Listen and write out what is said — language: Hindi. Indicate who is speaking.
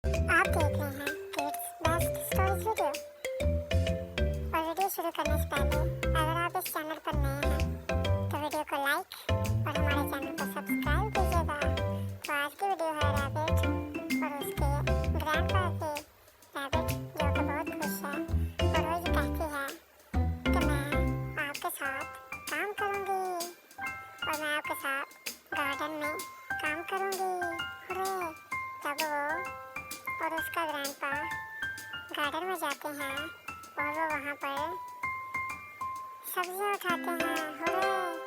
Speaker 1: आप देख रहे हैं किड्स बेस्ट स्टोरीज वीडियो। और वीडियो शुरू करने से पहले अगर आप इस चैनल पर नए हैं तो वीडियो को लाइक और हमारे चैनल को सब्सक्राइब कीजिएगा। तो आज की वीडियो है रैबिट और उसके ग्रैंडपा की। रैबिट जो कि बहुत खुश है और वो ये कहती है कि मैं आपके साथ काम करूँगी और मैं आपके साथ गार्डन में काम करूँगी। हुर्रे! तब वो और उसका ग्रैंडपा गार्डन में जाते हैं और वो वहाँ पर सब्जियाँ उठाते हैं। हुर्रे!